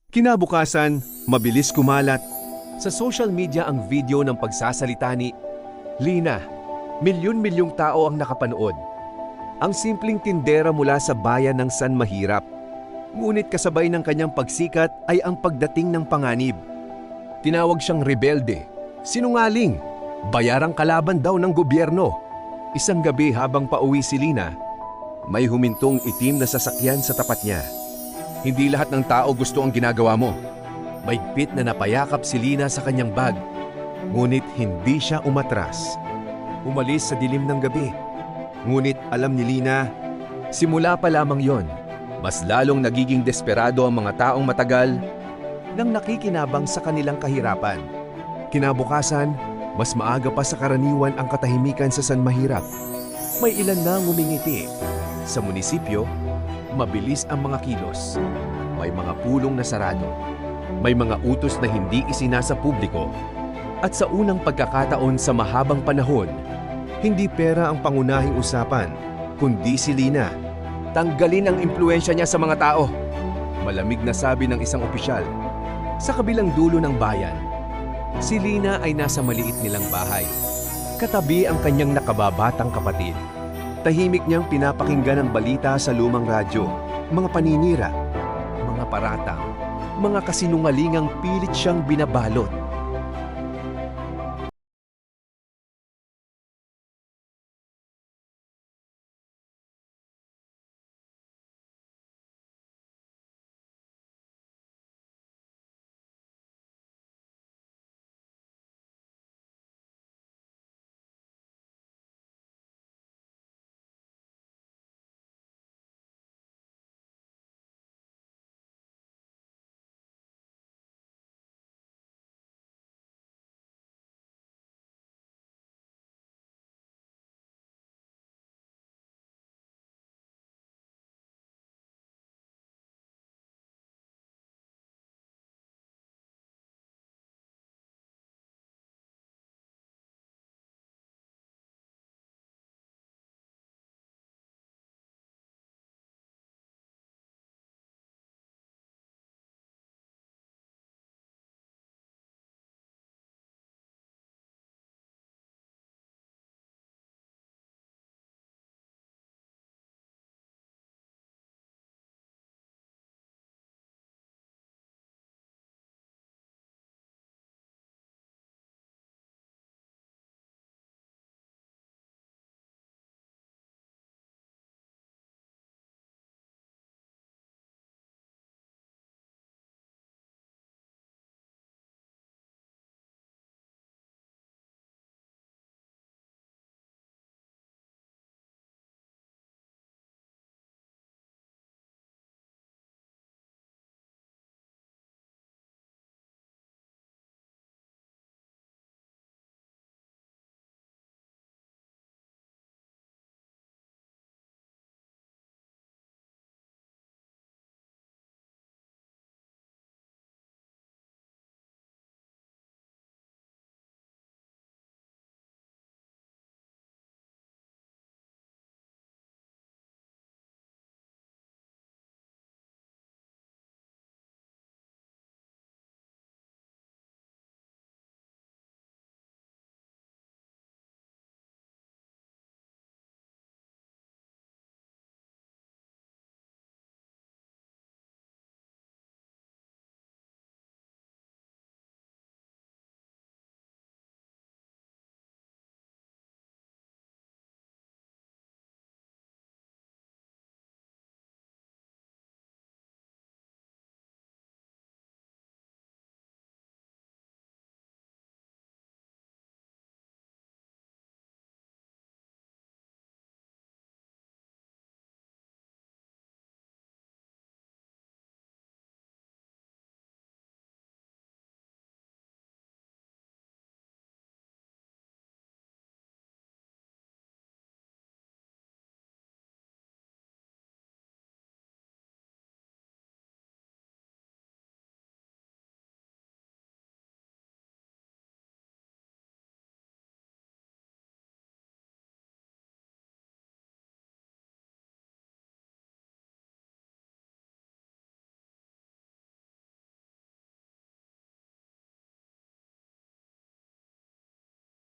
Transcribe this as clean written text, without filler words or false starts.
Kinabukasan, mabilis kumalat. Sa social media ang video ng pagsasalita ni Lina. Milyon-milyong tao ang nakapanood. Ang simpleng tindera mula sa bayan ng San Mahirap. Ngunit kasabay ng kanyang pagsikat ay ang pagdating ng panganib. Tinawag siyang rebelde, sinungaling, bayarang kalaban daw ng gobyerno. Isang gabi habang pauwi si Lina, may humintong itim na sasakyan sa tapat niya. Hindi lahat ng tao gusto ang ginagawa mo. Maigpit na napayakap si Lina sa kanyang bag, ngunit hindi siya umatras. Umalis sa dilim ng gabi. Ngunit alam ni Lina, simula pa lamang yon, mas lalong nagiging desperado ang mga taong matagal nang nakikinabang sa kanilang kahirapan. Kinabukasan, mas maaga pa sa karaniwan ang katahimikan sa San Mahirap. May ilan na ngumingiti. Sa munisipyo, mabilis ang mga kilos. May mga pulong na sarado. May mga utos na hindi isinasa publiko. At sa unang pagkakataon sa mahabang panahon, hindi pera ang pangunahing usapan, kundi si Lina. Tanggalin ang impluensya niya sa mga tao. Malamig na sabi ng isang opisyal. Sa kabilang dulo ng bayan, si Lina ay nasa maliit nilang bahay. Katabi ang kanyang nakababatang kapatid. Tahimik niyang pinapakinggan ang balita sa lumang radyo, mga paninira, mga paratang, mga kasinungalingang pilit siyang binabalot.